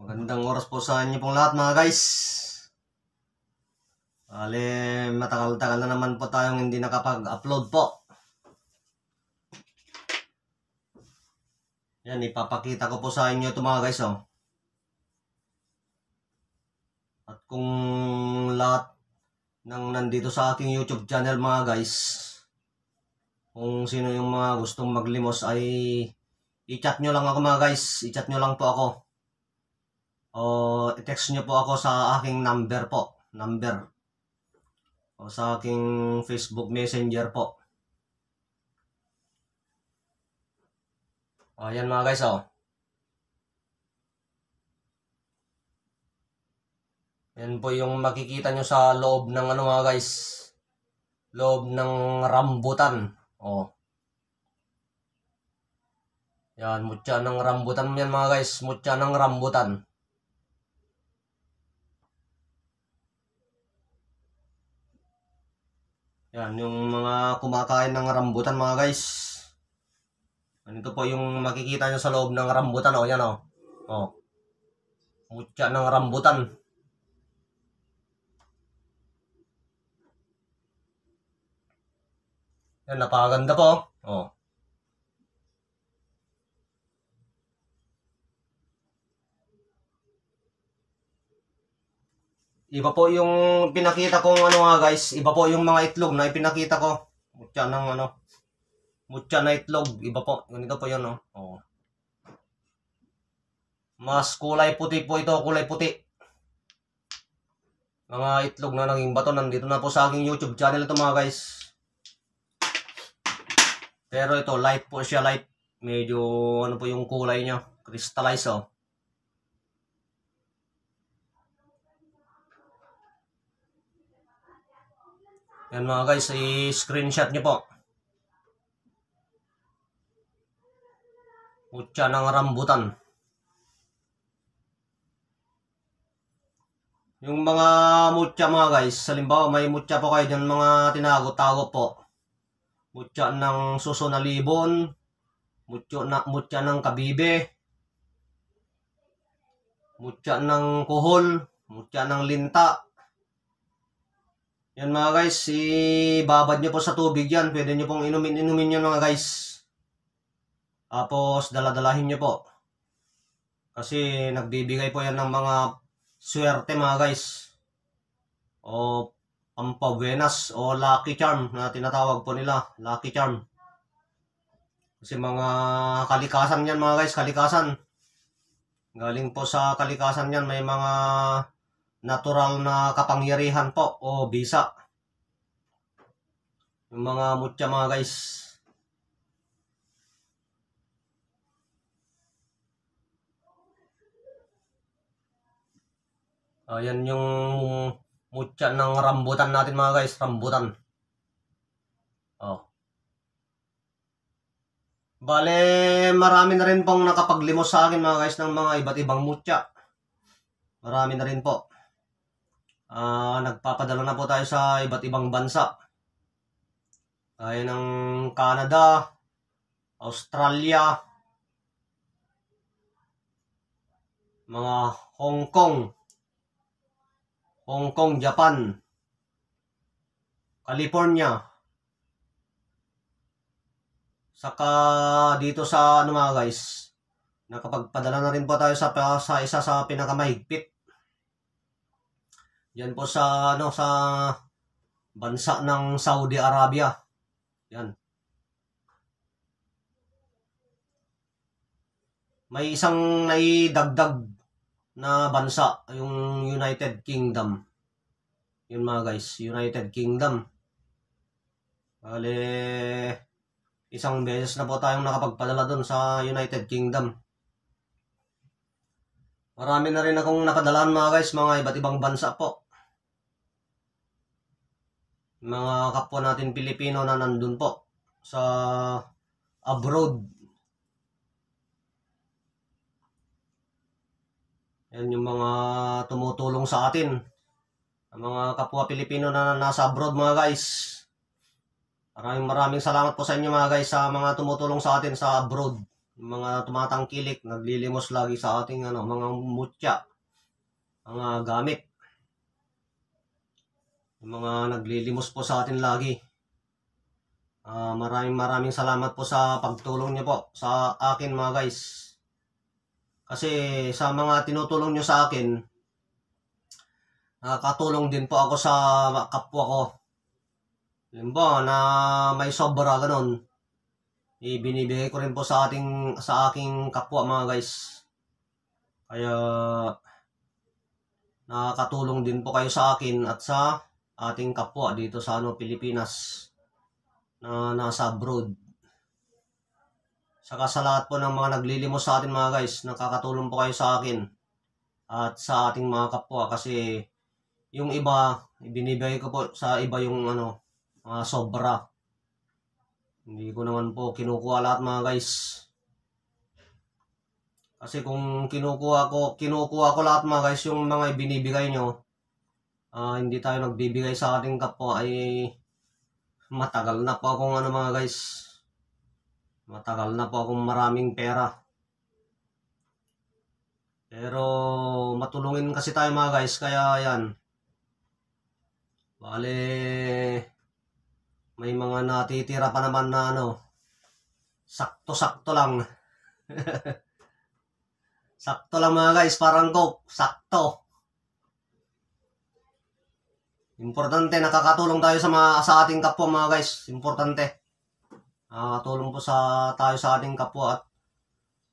Magandang oras po sa inyo pong lahat mga guys. Matagal-tagal na naman po tayong hindi nakapag-upload po. Yan, ipapakita ko po sa inyo ito mga guys. Oh. At kung lahat ng nandito sa aking YouTube channel mga guys, kung sino yung mga gustong maglimos ay i-chat nyo lang ako mga guys. I-chat nyo lang po ako. O i-text nyo po ako sa aking number po. O sa aking Facebook Messenger po. Ayan mga guys oh. Yan po yung makikita nyo sa loob ng ano mga guys. Loob ng rambutan. Oh. Yan, mutya ng rambutan yan mga guys. Mutya ng rambutan. Yan, yung mga kumakain ng rambutan mga guys. Ito po yung makikita nyo sa loob ng rambutan. O, yan o. O. Mutya ng rambutan. Yan, napakaganda po. O. Iba po yung pinakita kong ano mga guys. Iba po yung mga itlog na ipinakita ko. Mutya ng ano. Mutya na itlog. Iba po. Ganito po yun. Oh. Mas kulay puti po ito. Kulay puti. Mga itlog na naging bato. Nandito na po sa aking YouTube channel ito mga guys. Pero ito light po siya. Light. Medyo ano po yung kulay niya. Crystallize oh. Yan mga guys, i-screenshot nyo po. Mutya ng rambutan. Yung mga mutya mga guys, halimbawa may mutya po kayo dyan mga tinago-tago po. Mutya ng suso na libon. Mutya ng kabibe. Mutya ng kuhol. Mutya ng linta. Yan mga guys, ibabad nyo po sa tubig yan. Pwede nyo pong inumin yan mga guys. Tapos daladalahin nyo po. Kasi nagbibigay po yan ng mga swerte mga guys. O pampabuenas o lucky charm na tinatawag po nila. Lucky charm. Kasi mga kalikasan yan mga guys, kalikasan. Galing po sa kalikasan yan, may mga natural na kapangyarihan po o bisa. Yung mga mutya mga guys. Ayan yung mutya ng rambutan natin mga guys. Rambutan. Oh. Bale, marami na rin pong nakapaglimos sa akin mga guys ng mga iba't ibang mutya. Marami na rin po. Nagpapadala na po tayo sa iba't ibang bansa. Gaya ng Canada, Australia, mga Hong Kong, Japan, California. Saka dito sa ano mga guys, nakapagpadala na rin po tayo sa isa sa pinakamahigpit. Yan po sa ano sa bansa ng Saudi Arabia. Yan. May isang naidagdag na bansa, yung United Kingdom. Yun mga guys, United Kingdom. Bale, isang beses na po tayong nakapagpadala doon sa United Kingdom. Marami na rin akong napadalaan mga guys, mga iba't ibang bansa po. Mga kapwa natin Pilipino na nandun po sa abroad. Yan yung mga tumutulong sa atin. Ang mga kapwa Pilipino na nasa abroad mga guys. Maraming salamat po sa inyo mga guys sa mga tumutulong sa atin sa abroad. yung mga tumatangkilik, naglilimos lagi sa ating mga mutya, mga gamit. Yung mga naglilimos po sa atin lagi. Maraming salamat po sa pagtulong niyo po sa akin mga guys. Kasi sa mga tinutulong niyo sa akin, nakakatulong din po ako sa kapwa ko. Halimbawa na may sobra ganun, ibinibigay ko rin po sa aking kapwa mga guys. Kaya nakakatulong din po kayo sa akin at sa ating kapwa dito sa Pilipinas na nasa abroad. Saka sa lahat po ng mga naglilimos sa atin mga guys, nakakatulong po kayo sa akin at sa ating mga kapwa kasi yung iba, ibinibigay ko po sa iba yung mga sobra. Hindi ko naman po kinukuha lahat mga guys. Kasi kung kinukuha ko lahat mga guys, yung mga ibinibigay nyo, hindi tayo nagbibigay sa ating kapwa, ay matagal na po akong mga guys. Matagal na po akong maraming pera. Pero matulungin kasi tayo mga guys, kaya yan. Bale, may mga natitira pa naman na sakto-sakto lang. Sakto lang mga guys, parang coke, sakto. Importante, nakakatulong tayo sa ating kapwa mga guys. Importante. Nakakatulong po tayo sa ating kapwa at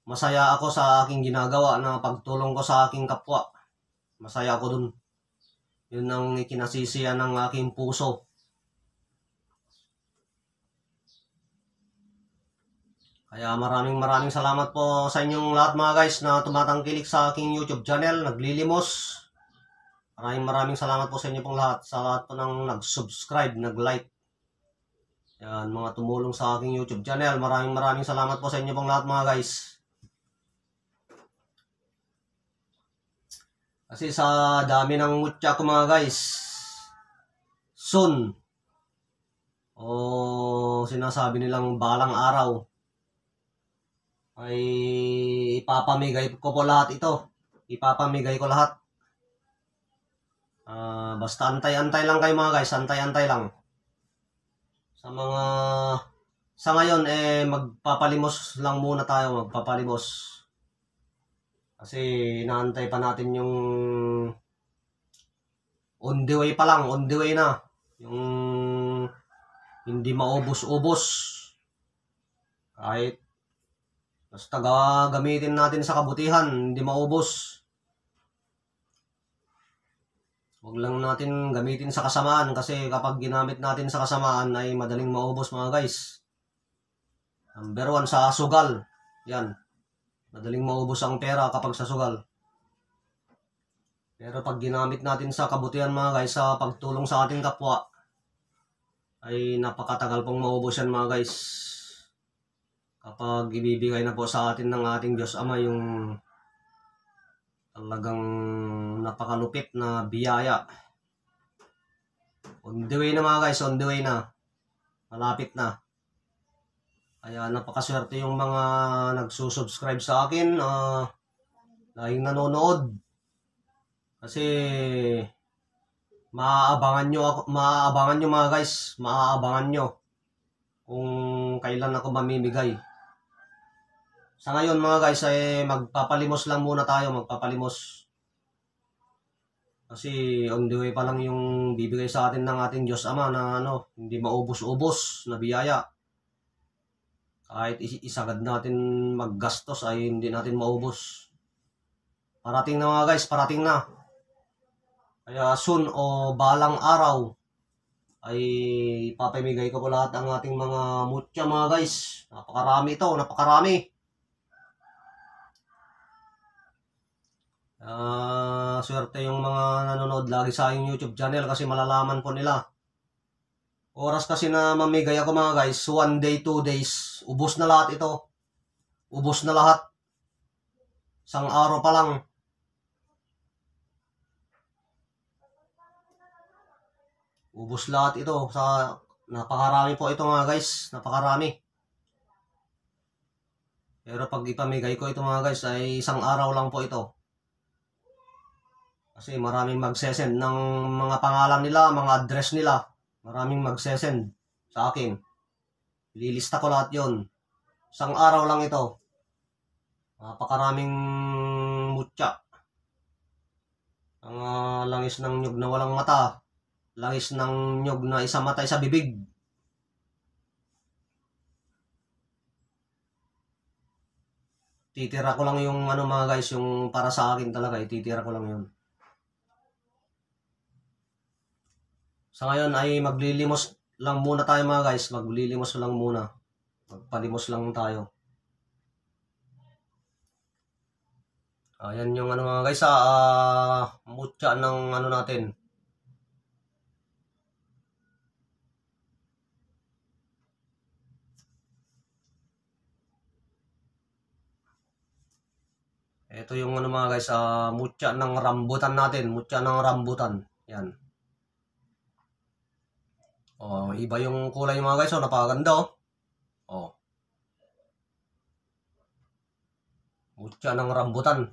masaya ako sa aking ginagawa na pagtulong ko sa aking kapwa. Masaya ako dun. Yun ang ikinasisiyan ng aking puso. Kaya maraming salamat po sa inyong lahat mga guys na tumatangkilik sa aking YouTube channel, naglilimos. Maraming salamat po sa inyo pong lahat. Sa lahat po ng nag-subscribe, nag-like. Yan, mga tumulong sa aking YouTube channel. Maraming salamat po sa inyo pong lahat mga guys. Kasi sa dami ng mutya ko mga guys, soon, o sinasabi nilang balang araw, ay ipapamigay ko po lahat ito. Ipapamigay ko lahat. Basta antay-antay lang kayo mga guys, antay-antay lang. Sa ngayon magpapalimos lang muna tayo, magpapalimos. Kasi inaantay pa natin yung on the way pa lang, on the way na. Yung hindi maubos-ubos. Kahit basta gamitin natin sa kabutihan, hindi maubos. Huwag lang natin gamitin sa kasamaan kasi kapag ginamit natin sa kasamaan ay madaling maubos mga guys. Number 1 sa sugal. Yan. Madaling maubos ang pera kapag sa sugal. Pero pag ginamit natin sa kabutihan mga guys, sa pagtulong sa ating kapwa, ay napakatagal pong maubos yan mga guys. Kapag ibibigay na po sa atin ng ating Diyos Ama yung talagang napakalupit na biyaya. On the way na mga guys, on the way na. Malapit na. Kaya napakaswerte yung mga nagsusubscribe sa akin, laging nanonood. Kasi maaabangan nyo mga guys, maaabangan nyo kung kailan ako mamimigay. Sa ngayon mga guys ay magpapalimos lang muna tayo, magpapalimos. Kasi on the way pa lang yung bibigay sa atin ng ating Diyos Ama na hindi maubos-ubos na biyaya. Kahit isagad natin maggastos ay hindi natin maubos. Parating na mga guys, parating na. Kaya soon o balang araw ay papamigay ko po lahat ang ating mga mutya mga guys. Napakarami ito, napakarami. Swerte yung mga nanonood lagi sa aking YouTube channel kasi malalaman po nila. Oras kasi na mamigay ako mga guys, 1 day, 2 days, ubos na lahat ito. Ubos na lahat. Isang araw pa lang. Ubos lahat ito. Napakarami po ito mga guys, napakarami. Pero pag ipamigay ko ito mga guys ay isang araw lang po ito. Kasi maraming magsesend ng mga pangalan nila, mga address nila. Maraming magsesend sa akin. Lilista ko lahat yon. Isang araw lang ito. Napakaraming mutya. Ang langis ng nyug na walang mata. Langis ng nyug na isa mata, isa bibig. Titira ko lang yung ano mga guys, yung para sa akin talaga, ititira ko lang yun. Sa ngayon ay maglilimos lang muna tayo mga guys, maglilimos lang muna. Magpalimos lang tayo. Ayan yung ano mga guys, mutya ng ano natin. Ito yung ano mga guys, mutya ng rambutan natin, mutya ng rambutan. Yan. Oh, iba yung kulay mga guys, napakaganda oh. Oh. Mutya ng rambutan.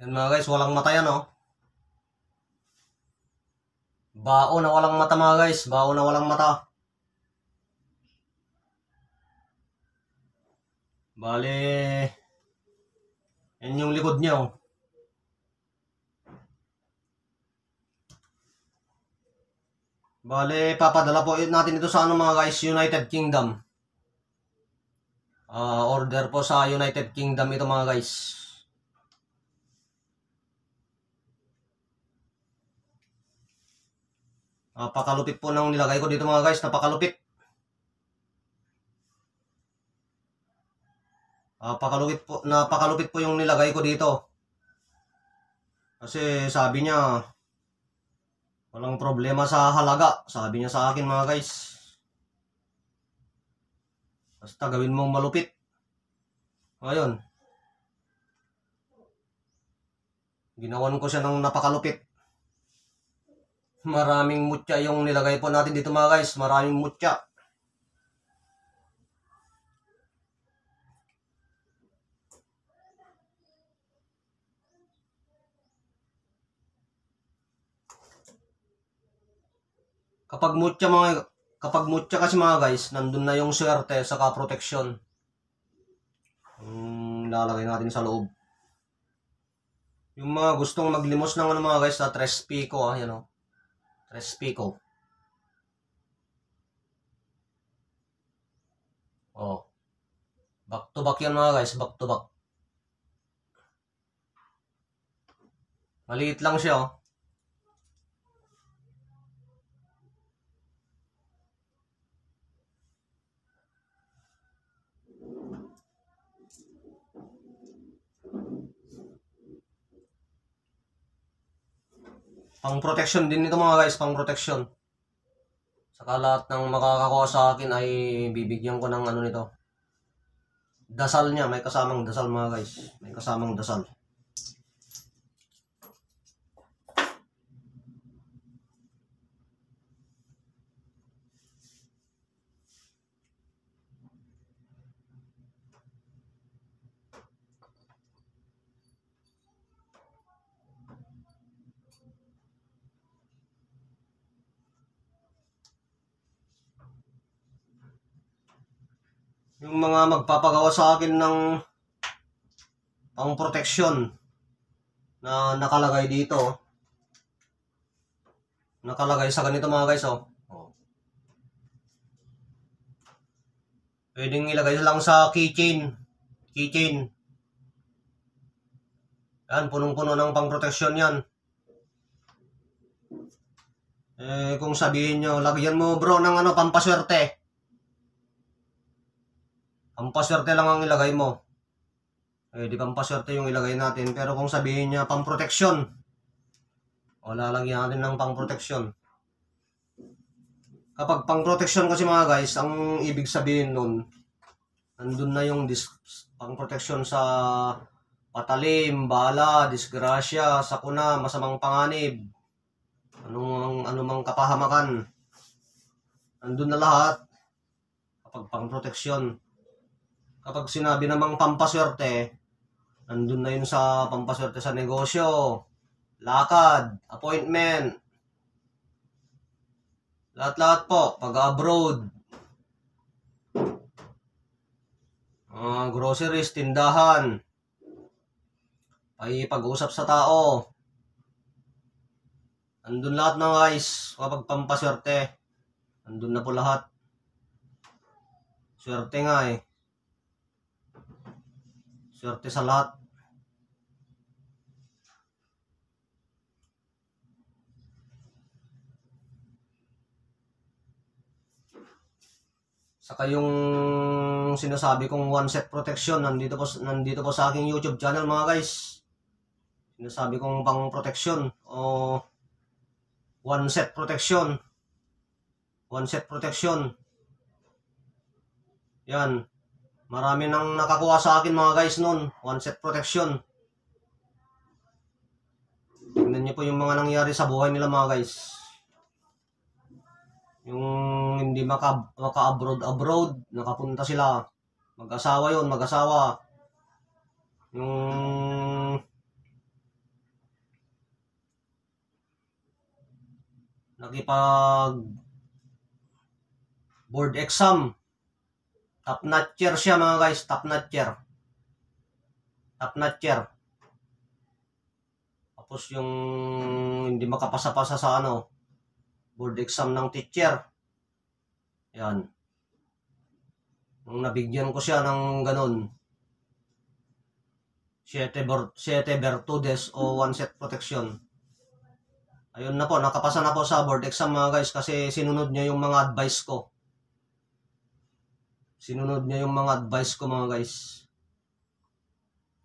Yan mga guys, walang mata yan oh. Bao na walang mata mga guys, bao na walang mata. Bale, yan yung likod niya oh. Bale, papadala po natin ito sa ano mga guys, United Kingdom. Order po sa United Kingdom ito mga guys. Napakalupit po ng nilagay ko dito mga guys, napakalupit. Napakalupit po yung nilagay ko dito. Kasi sabi niya, walang problema sa halaga. Sabi niya sa akin mga guys. Basta gawin mong malupit. Ngayon, ginawan ko siya ng napakalupit. Maraming mutya yung nilagay po natin dito mga guys. Maraming mutya. Kapag mutya kasi mga guys, nandun na yung swerte saka proteksyon. Lalagay natin sa loob. Yung mga gustong maglimos ng ano mga guys, sa Tres Pico yan o. Tres Pico. Oh. Back to back yan mga guys, back to back. Maliit lang siya oh. Pang protection din ito mga guys, pang protection. Saka lahat ng makakakuha sa akin ay bibigyan ko ng ano nito. Dasal niya, may kasamang dasal mga guys. May kasamang dasal. Yung mga magpapagawa sa akin ng pang protection na nakalagay dito. Nakalagay sa ganito mga guys oh. Pwedeng ilagay lang sa keychain. Keychain. Yan, punong-puno ng pang protection yan. Kung sabihin nyo, lagyan mo bro ng ano, pampaswerte. Pampaswerte lang ang ilagay mo. Di pampaswerte yung ilagay natin. Pero kung sabihin niya pamproteksyon, o lalagyan natin ng pangproteksyon. Kapag pangproteksyon kasi mga guys, ang ibig sabihin nun, nandun na yung pangproteksyon sa patalim, bala, disgrasya, sakuna, masamang panganib. Anumang kapahamakan. Nandun na lahat. Kapag pang-proteksyon. Kapag sinabi namang pampaswerte, nandun na yun sa pampaswerte sa negosyo, lakad, appointment, lahat-lahat po, pag-abroad, groceries, tindahan, pag-uusap sa tao, nandun lahat mga guys, kapag pampaswerte, nandun na po lahat. Swerte nga eh. Swerte sa lahat. Saka yung sinasabi kong one set protection, nandito po sa aking YouTube channel mga guys. Sinasabi kong pang protection o one set protection. One set protection. Yan. Marami nang nakakuha sa akin mga guys noon. One set protection. Tingnan niyo po yung mga nangyari sa buhay nila mga guys. Yung hindi maka-abroad, nakapunta sila. Mag-asawa yun, mag-asawa. Yung nakipag board exam. Top notcher siya mga guys, top notcher. Top notcher. Tapos yung hindi makapasa-pasa sa board exam ng teacher. Yan. Nung nabigyan ko siya ng ganun, 7 virtudes o one set protection. Ayun na po, nakapasa na po sa board exam mga guys kasi sinunod niya yung mga advice ko. Sinunod niya yung mga advice ko mga guys.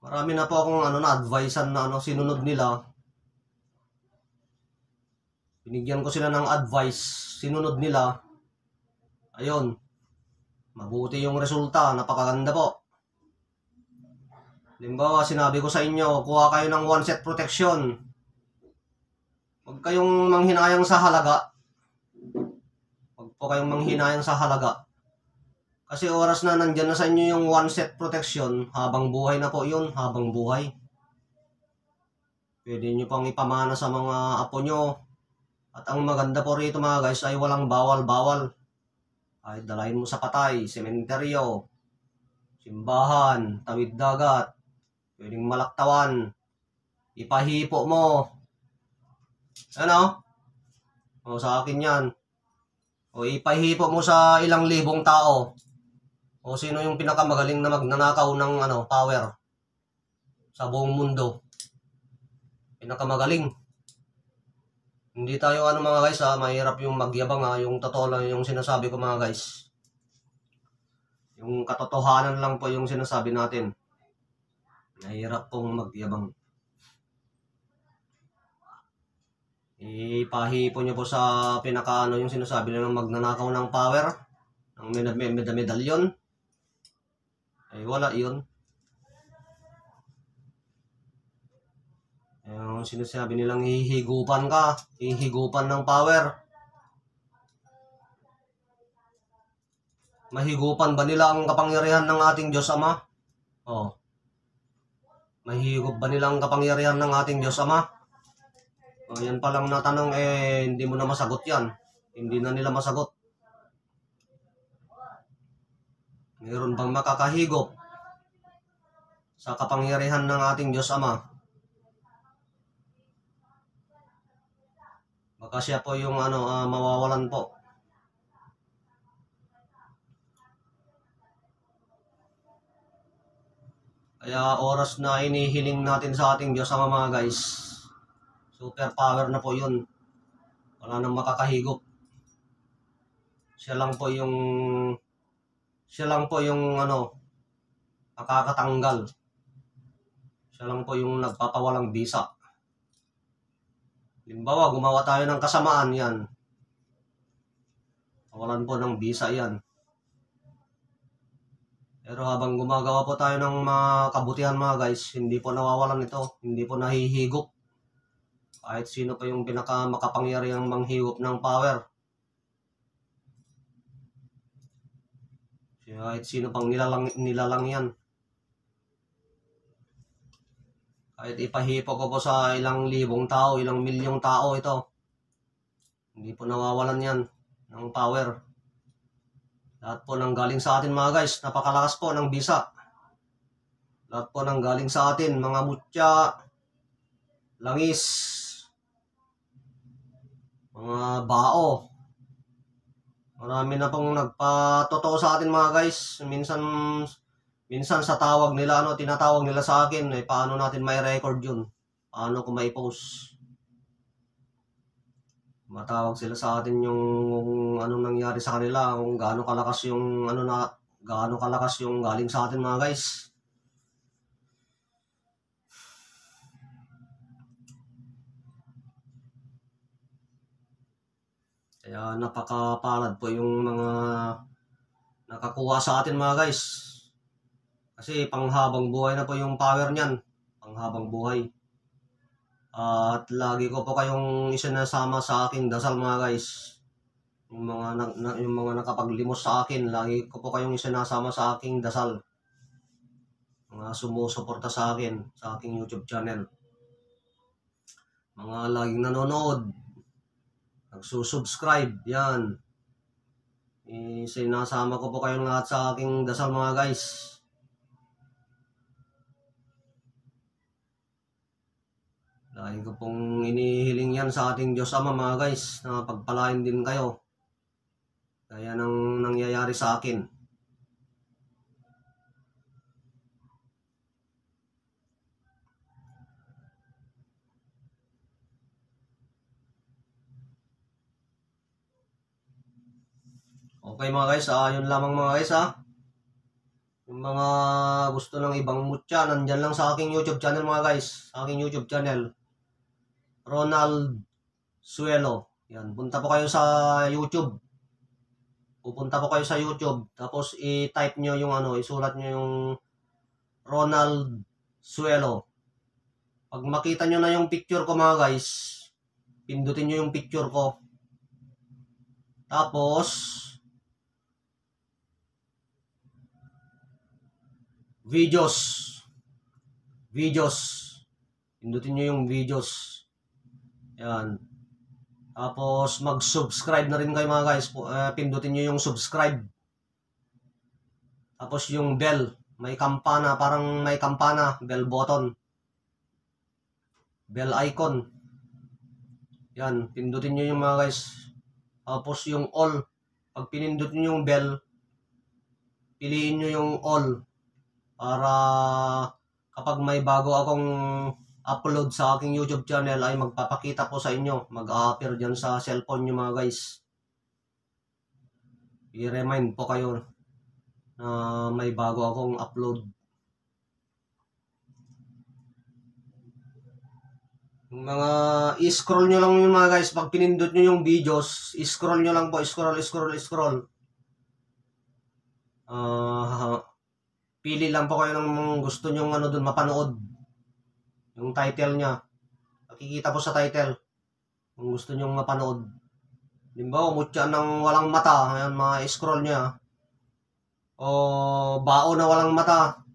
Marami na po akong na-advisean na sinunod nila. Binigyan ko sila ng advice, sinunod nila. Ayun. Mabuti yung resulta, napakaganda po. Halimbawa, sinabi ko sa inyo, kuha kayo ng one set protection. Huwag kayong manghinayang sa halaga. Huwag po kayong manghinayang sa halaga. Kasi oras na nandyan na sa inyo yung one set protection, habang buhay na po yun, habang buhay. Pwede nyo pang ipamana sa mga apo nyo. At ang maganda po rito mga guys ay walang bawal-bawal. Ay dalahin mo sa patay, sementeryo, simbahan, tawid dagat, pwedeng malaktawan, ipahipo mo. Ano? O sa akin yan. O ipahipo mo sa ilang libong tao. O sino yung pinakamagaling na magnanakaw ng power sa buong mundo? Pinakamagaling. Hindi tayo mga guys mahirap yung magyabang yung totoo lang yung sinasabi ko mga guys. Yung katotohanan lang po yung sinasabi natin. Mahirap pong magyabang. Ipahipo nyo po sa pinaka yung sinasabi nilang magnanakaw ng power, ng medalyon. Ay wala yun. Yung sinasabi nilang hihigupan ka, hihigupan ng power. Mahigupan ba nila ang kapangyarihan ng ating Diyos Ama? Oh. Mahigup ba nila ang kapangyarihan ng ating Diyos Ama? Oh, yan palang natanong hindi mo na masagot yan. Hindi na nila masagot. Mayroon bang makakahigop sa kapangyarihan ng ating Diyos Ama? Baka siya po yung mawawalan po. Kaya oras na inihiling natin sa ating Diyos Ama mga guys. Super power na po yun. Wala nang makakahigop. Siya lang po yung nakakatanggal. Siya lang po yung nagpapawalang bisa. Halimbawa, gumawa tayo ng kasamaan yan. Kawalan po ng bisa yan. Pero habang gumagawa po tayo ng mga kabutihan mga guys, hindi po nawawalan ito. Hindi po nahihigop. Kahit sino pa yung makapangyarihang manghiwop ng power. Kahit sino pang nilalang yan. Kahit ipahipo ko po sa ilang libong tao, ilang milyong tao ito. Hindi po nawawalan yan ng power. Lahat po nang galing sa atin mga guys. Napakalakas po ng bisa. Lahat po nang galing sa atin. Mga mutya, langis, mga bao. Marami na pong nagpatotoo sa atin mga guys. Minsan sa tawag nila, tinatawag nila sa akin, paano natin may record yun? Paano ko may post? Matawag sila sa atin yung anong nangyari sa kanila, kung gaano kalakas yung gaano kalakas yung galing sa atin mga guys. Kaya napakapalad po yung mga nakakuha sa atin mga guys. Kasi panghabang buhay na po yung power niyan. Panghabang buhay. At lagi ko po kayong isinasama sa aking dasal mga guys. Yung mga nakapaglimos sa akin, lagi ko po kayong isinasama sa aking dasal. Mga sumusuporta sa akin, sa aking YouTube channel. Mga laging nanonood, nagsusubscribe, yan. Isinasama ko po kayong lahat sa aking dasal mga guys. Dahil ko pong inihiling yan sa ating Diyos Ama mga guys, na pagpalain din kayo. Kaya nang nangyayari sa akin. Okay mga guys, yun lamang mga guys Yung mga gusto ng ibang mutya, nandyan lang sa aking YouTube channel mga guys. Sa aking YouTube channel. Ronald Suelo. Yan, punta po kayo sa YouTube. Pupunta po kayo sa YouTube. Tapos i-type nyo yung isulat nyo yung Ronald Suelo. Pag makita nyo na yung picture ko mga guys, pindutin nyo yung picture ko. Tapos, videos. Pindutin nyo yung videos. Yan. Tapos, mag-subscribe na rin kayo mga guys. Pindutin nyo yung subscribe. Tapos, yung bell. May kampana. Parang may kampana. Bell button. Bell icon. Yan. Pindutin nyo yung mga guys. Tapos, yung all. Pag pinindot nyo yung bell, piliin nyo yung all. Para kapag may bago akong upload sa aking YouTube channel ay magpapakita po sa inyo. Mag-a-appear dyan sa cellphone nyo mga guys. I-remind po kayo na may bago akong upload. Yung mga i-scroll nyo lang yun mga guys. Pag pinindot nyo yung videos, i-scroll nyo lang po. Scroll. Pili lang po kayo ng gusto nyong doon mapanood. Yung title niya. Nakikita po sa title. Kung gusto nyong mapanood. Limbawa, mutya ng walang mata. Ayan, scroll niya. O bao na walang mata.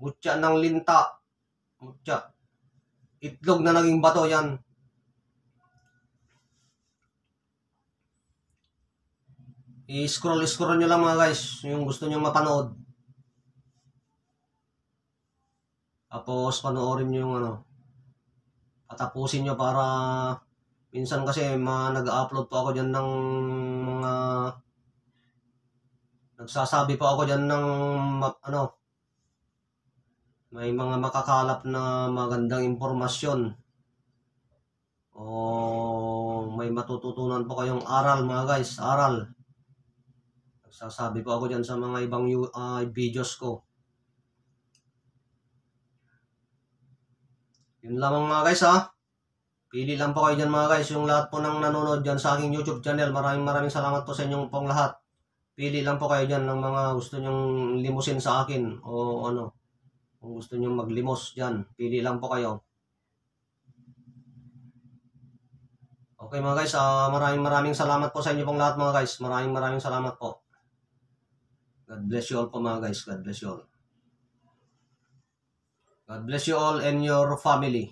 Mutya ng linta. Mutya. Itlog na naging bato yan. I-scroll nyo lang mga guys. Yung gusto nyong mapanood. Tapos panoorin nyo yung patapusin nyo para minsan kasi nag-upload po ako dyan ng mga nagsasabi po ako dyan ng may mga makakalap na magandang impormasyon o may matututunan po kayong aral mga guys, aral. Nagsasabi po ako dyan sa mga ibang videos ko. Yun lamang mga guys Pili lang po kayo dyan mga guys. Yung lahat po nang nanonood dyan sa aking YouTube channel. Maraming salamat po sa inyong pong lahat. Pili lang po kayo dyan ng mga gusto nyong limusin sa akin. O kung Kung gusto nyo maglimos dyan, pili lang po kayo. Okay mga guys, maraming salamat po sa inyo pong lahat mga guys. Maraming salamat po. God bless you all po mga guys. God bless you all. God bless you all and your family.